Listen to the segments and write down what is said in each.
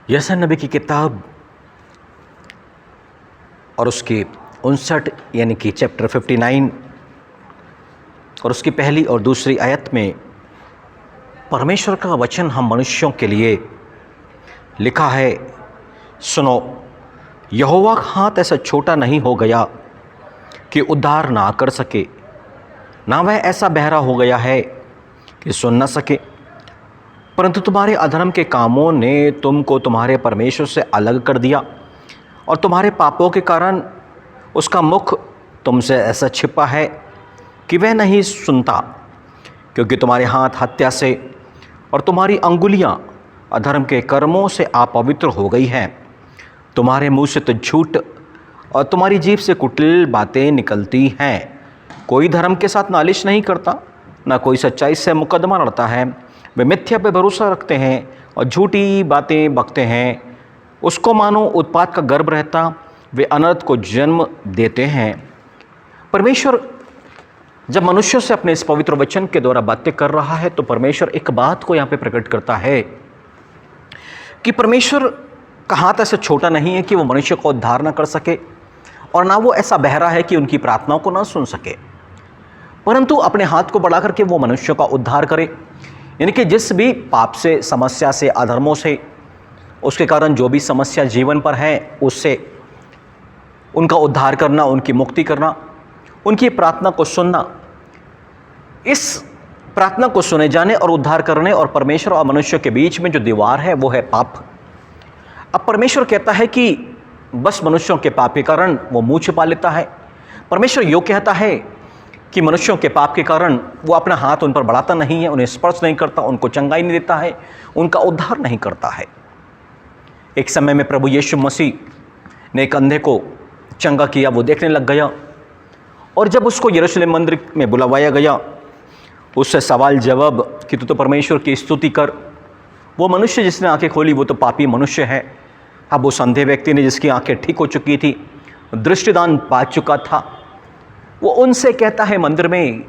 यसा नबी की किताब और उसकी 59 यानी कि चैप्टर 59 और उसकी पहली और दूसरी आयत में परमेश्वर का वचन हम मनुष्यों के लिए लिखा है। सुनो, यहोवा का हाथ ऐसा छोटा नहीं हो गया कि उद्धार ना कर सके, ना वह ऐसा बहरा हो गया है कि सुन ना सके, परंतु तुम्हारे अधर्म के कामों ने तुमको तुम्हारे परमेश्वर से अलग कर दिया और तुम्हारे पापों के कारण उसका मुख तुमसे ऐसा छिपा है कि वह नहीं सुनता, क्योंकि तुम्हारे हाथ हत्या से और तुम्हारी अंगुलियां अधर्म के कर्मों से अपवित्र हो गई हैं। तुम्हारे मुंह से तो झूठ और तुम्हारी जीभ से कुटिल बातें निकलती हैं। कोई धर्म के साथ नालिश नहीं करता, ना कोई सच्चाई से मुकदमा लड़ता है। वे मिथ्या पे भरोसा रखते हैं और झूठी बातें बकते हैं। उसको मानो उत्पात का गर्भ रहता, वे अनर्थ को जन्म देते हैं। परमेश्वर जब मनुष्यों से अपने इस पवित्र वचन के द्वारा बातें कर रहा है तो परमेश्वर एक बात को यहाँ पे प्रकट करता है कि परमेश्वर का हाथ ऐसा छोटा नहीं है कि वो मनुष्य को उद्धार ना कर सके, और ना वो ऐसा बहरा है कि उनकी प्रार्थनाओं को ना सुन सके, परंतु अपने हाथ को बढ़ा करके वो मनुष्यों का उद्धार करे। यानी कि जिस भी पाप से, समस्या से, अधर्मों से, उसके कारण जो भी समस्या जीवन पर है, उससे उनका उद्धार करना, उनकी मुक्ति करना, उनकी प्रार्थना को सुनना। इस प्रार्थना को सुने जाने और उद्धार करने और परमेश्वर और मनुष्य के बीच में जो दीवार है वो है पाप। अब परमेश्वर कहता है कि बस मनुष्यों के पाप के कारण वो मुंह छिपा लेता है। परमेश्वर यो कहता है कि मनुष्यों के पाप के कारण वो अपना हाथ उन पर बढ़ाता नहीं है, उन्हें स्पर्श नहीं करता, उनको चंगाई नहीं देता है, उनका उद्धार नहीं करता है। एक समय में प्रभु यीशु मसीह ने एक अंधे को चंगा किया, वो देखने लग गया, और जब उसको यरूशलेम मंदिर में बुलवाया गया, उससे सवाल जवाब कि तू तो परमेश्वर की स्तुति कर। वो मनुष्य जिसने आंखें खोली वो तो पापी मनुष्य है। अब उस अंधे व्यक्ति ने, जिसकी आंखें ठीक हो चुकी थी, दृष्टिदान पा चुका था, वो उनसे कहता है मंदिर में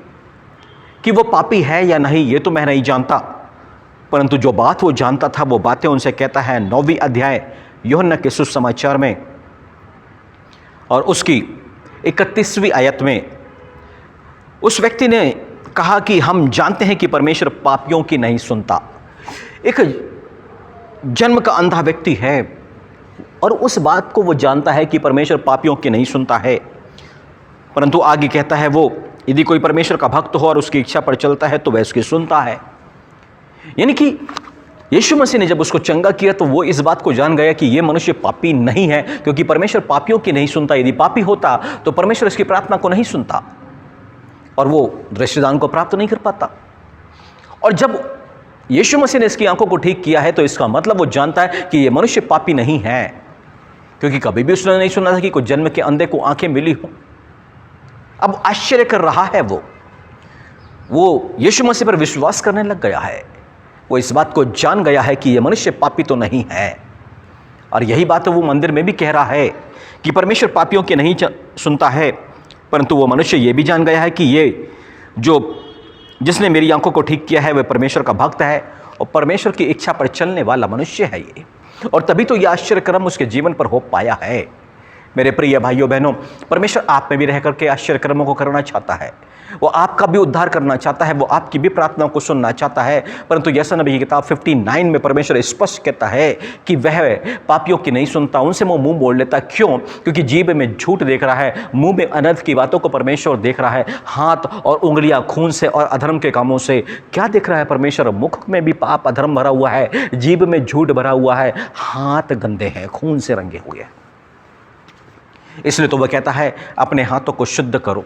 कि वो पापी है या नहीं ये तो मैं नहीं जानता, परंतु जो बात वो जानता था वो बातें उनसे कहता है। 9वीं अध्याय यूहन्ना के सुसमाचार में और उसकी 31वीं आयत में उस व्यक्ति ने कहा कि हम जानते हैं कि परमेश्वर पापियों की नहीं सुनता। एक जन्म का अंधा व्यक्ति है और उस बात को वो जानता है कि परमेश्वर पापियों की नहीं सुनता है, परंतु आगे कहता है वो यदि कोई परमेश्वर का भक्त हो और उसकी इच्छा पर चलता है तो वह उसकी सुनता है। यानी कि यीशु मसीह ने जब उसको चंगा किया तो वो इस बात को जान गया कि ये मनुष्य पापी नहीं है, क्योंकि परमेश्वर पापियों की नहीं सुनता। यदि पापी होता तो परमेश्वर इसकी प्रार्थना को नहीं सुनता और वो दृष्टिदान को प्राप्त नहीं कर पाता। और जब यीशु मसीह ने इसकी आंखों को ठीक किया है तो इसका मतलब वो जानता है कि ये मनुष्य पापी नहीं है, क्योंकि कभी भी उसने नहीं सुना था कि कोई जन्म के अंधे को आंखें मिली हो। अब आश्चर्य कर रहा है वो यीशु मसीह पर विश्वास करने लग गया है। वो इस बात को जान गया है कि ये मनुष्य पापी तो नहीं है, और यही बात वो मंदिर में भी कह रहा है कि परमेश्वर पापियों की नहीं सुनता है, परंतु वो मनुष्य ये भी जान गया है कि ये जो जिसने मेरी आंखों को ठीक किया है वह परमेश्वर का भक्त है और परमेश्वर की इच्छा पर चलने वाला मनुष्य है ये। और तभी तो यह आश्चर्यक्रम उसके जीवन पर हो पाया है। मेरे प्रिय भाइयों बहनों, परमेश्वर आप में भी रह करके आश्चर्यक्रमों को करना चाहता है। वो आपका भी उद्धार करना चाहता है, वो आपकी भी प्रार्थनाओं को सुनना चाहता है, परंतु यसा नबी की किताब 59 में परमेश्वर स्पष्ट कहता है कि वह पापियों की नहीं सुनता, उनसे वो मुंह मोड़ लेता। क्यों? क्योंकि जीभ में झूठ देख रहा है, मुंह में अनर्थ की बातों को परमेश्वर देख रहा है, हाथ और उंगलियां खून से और अधर्म के कामों से। क्या देख रहा है परमेश्वर? मुख में भी पाप अधर्म भरा हुआ है, जीभ में झूठ भरा हुआ है, हाथ गंदे हैं, खून से रंगे हुए हैं। इसलिए तो वह कहता है अपने हाथों को शुद्ध करो।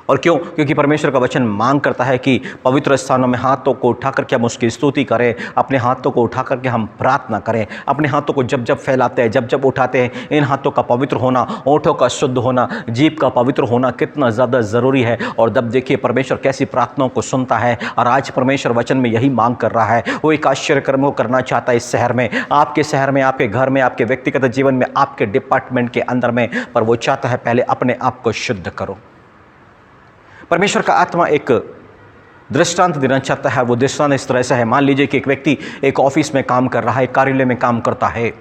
और क्यों? क्योंकि परमेश्वर का वचन मांग करता है कि पवित्र स्थानों में हाथों को उठा करके हम उसकी स्तुति करें, अपने हाथों को उठा करके हम प्रार्थना करें। अपने हाथों को जब जब फैलाते हैं, जब जब उठाते हैं, इन हाथों का पवित्र होना, ओठों का शुद्ध होना, जीभ का पवित्र होना कितना ज़्यादा ज़रूरी है। और तब देखिए परमेश्वर कैसी प्रार्थनाओं को सुनता है। और आज परमेश्वर वचन में यही मांग कर रहा है। वो एक आश्चर्यक्रम को करना चाहता है इस शहर में, आपके शहर में, आपके घर में, आपके व्यक्तिगत जीवन में, आपके डिपार्टमेंट के अंदर में। पर वो चाहता है पहले अपने आप को शुद्ध करो। परमेश्वर का आत्मा एक दृष्टांत देना चाहता है। वो दृष्टांत इस तरह से है, मान लीजिए कि एक व्यक्ति एक ऑफिस में काम कर रहा है, एक कार्यालय में काम करता है,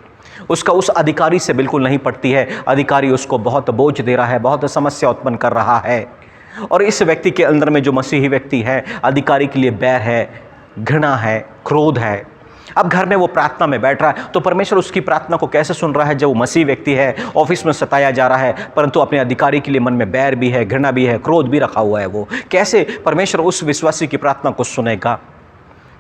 उसका उस अधिकारी से बिल्कुल नहीं पटती है। अधिकारी उसको बहुत बोझ दे रहा है, बहुत समस्या उत्पन्न कर रहा है। और इस व्यक्ति के अंदर में, जो मसीही व्यक्ति है, अधिकारी के लिए बैर है, घृणा है, क्रोध है। अब घर में वो प्रार्थना में बैठ रहा है तो परमेश्वर उसकी प्रार्थना को कैसे सुन रहा है? जब वो मसीह व्यक्ति है, ऑफिस में सताया जा रहा है, परंतु अपने अधिकारी के लिए मन में बैर भी है, घृणा भी है, क्रोध भी रखा हुआ है, वो कैसे परमेश्वर उस विश्वासी की प्रार्थना को सुनेगा?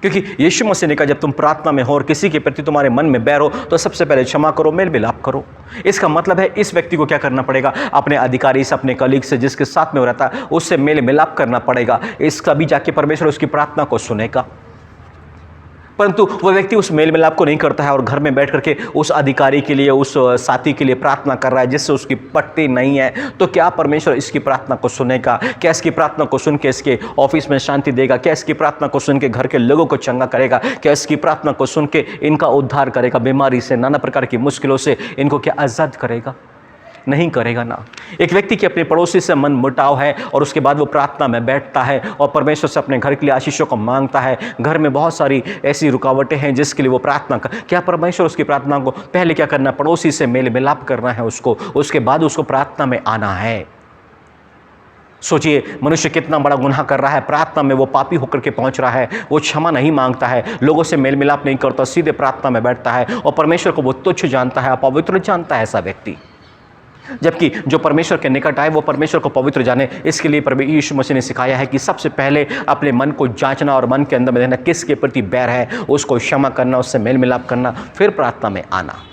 क्योंकि यीशु मसीह ने कहा, जब तुम प्रार्थना में हो और किसी के प्रति तुम्हारे मन में बैर हो तो सबसे पहले क्षमा करो, मेल मिलाप करो। इसका मतलब है इस व्यक्ति को क्या करना पड़ेगा? अपने अधिकारी से, अपने कलीग से, जिसके साथ में वो रहता है, उससे मेल मिलाप करना पड़ेगा। इसका भी जाके परमेश्वर उसकी प्रार्थना को सुनेगा। परंतु वह व्यक्ति उस मेल मिलाप को नहीं करता है और घर में बैठ करके उस अधिकारी के लिए, उस साथी के लिए प्रार्थना कर रहा है जिससे उसकी पटती नहीं है, तो क्या परमेश्वर इसकी प्रार्थना को सुनेगा? क्या इसकी प्रार्थना को सुन के इसके ऑफिस में शांति देगा? क्या इसकी प्रार्थना को सुन के घर के लोगों को चंगा करेगा? क्या इसकी प्रार्थना को सुन के इनका उद्धार करेगा? बीमारी से, नाना प्रकार की मुश्किलों से इनको क्या आज़ाद करेगा? नहीं करेगा ना। एक व्यक्ति के अपने पड़ोसी से मन मुटाव है और उसके बाद वो प्रार्थना में बैठता है और परमेश्वर से अपने घर के लिए आशीषों को मांगता है। घर में बहुत सारी ऐसी रुकावटें हैं जिसके लिए वो प्रार्थना कर, क्या परमेश्वर उसकी प्रार्थना को पहले क्या करना? पड़ोसी से मेल मिलाप करना है उसको, उसके बाद उसको प्रार्थना में आना है। सोचिए, मनुष्य कितना बड़ा गुनाह कर रहा है, प्रार्थना में वो पापी होकर के पहुंच रहा है, वो क्षमा नहीं मांगता है, लोगों से मेल मिलाप नहीं करता, सीधे प्रार्थना में बैठता है और परमेश्वर को वो तुच्छ जानता है, अपवित्र जानता है ऐसा व्यक्ति। जबकि जो परमेश्वर के निकट आए वो परमेश्वर को पवित्र जाने। इसके लिए प्रभु यीशु मसीह ने सिखाया है कि सबसे पहले अपने मन को जांचना और मन के अंदर में देखना किसके प्रति बैर है, उसको क्षमा करना, उससे मेल मिलाप करना, फिर प्रार्थना में आना।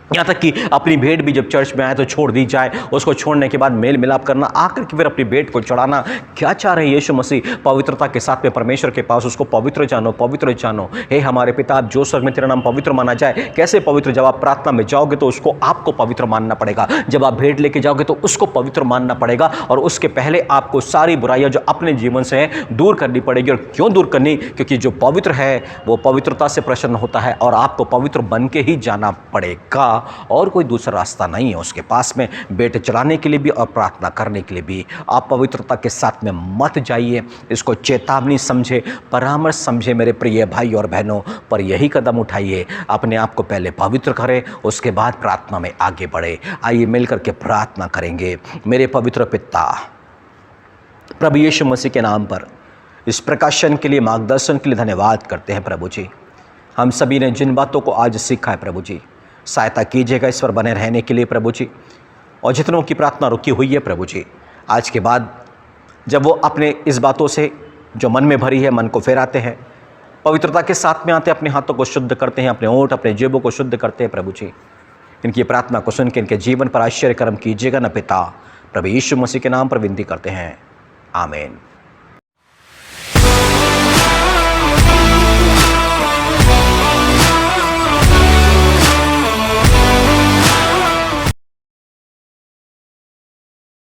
यहाँ तक कि अपनी भेंट भी जब चर्च में आए तो छोड़ दी जाए, उसको छोड़ने के बाद मेल मिलाप करना, आकर के फिर अपनी भेंट को चढ़ाना। क्या चाह रहे हैं यीशु मसीह? पवित्रता के साथ में परमेश्वर के पास उसको पवित्र जानो, पवित्र जानो। हे हमारे पिता जो स्वर्ग में तेरा नाम पवित्र माना जाए। कैसे पवित्र? जब आप प्रार्थना में जाओगे तो उसको आपको पवित्र मानना पड़ेगा, जब आप भेंट लेके जाओगे तो उसको पवित्र मानना पड़ेगा और उसके पहले आपको सारी बुराइयां जो अपने जीवन से हैं दूर करनी पड़ेगी। और क्यों दूर करनी? क्योंकि जो पवित्र है वो पवित्रता से प्रसन्न होता है और आपको पवित्र बन के ही जाना पड़ेगा और कोई दूसरा रास्ता नहीं है उसके पास में। बेटे चलाने के लिए भी और प्रार्थना करने के लिए भी आप पवित्रता के साथ में मत जाइए। इसको चेतावनी समझे, परामर्श समझे मेरे प्रिय भाई और बहनों, पर यही कदम उठाइए। अपने आप को पहले पवित्र करें, उसके बाद प्रार्थना में आगे बढ़े। आइए मिलकर के प्रार्थना करेंगे। मेरे पवित्र पिता, प्रभु यीशु मसीह के नाम पर इस प्रकाशन के लिए, मार्गदर्शन के लिए धन्यवाद करते हैं प्रभु जी। हम सभी ने जिन बातों को आज सीखा है प्रभु जी, सहायता कीजिएगा इस पर बने रहने के लिए प्रभु जी। और जितनों की प्रार्थना रुकी हुई है प्रभु जी, आज के बाद जब वो अपने इस बातों से जो मन में भरी है मन को फेराते हैं, पवित्रता के साथ में आते, अपने हाथों को शुद्ध करते हैं, अपने ओंठ, अपने जेबों को शुद्ध करते हैं प्रभु जी। इनकी प्रार्थना को सुन के इनके जीवन पर आश्चर्य कर्म कीजिएगा न पिता। प्रभु यीशु मसीह के नाम पर विनती करते हैं, आमीन।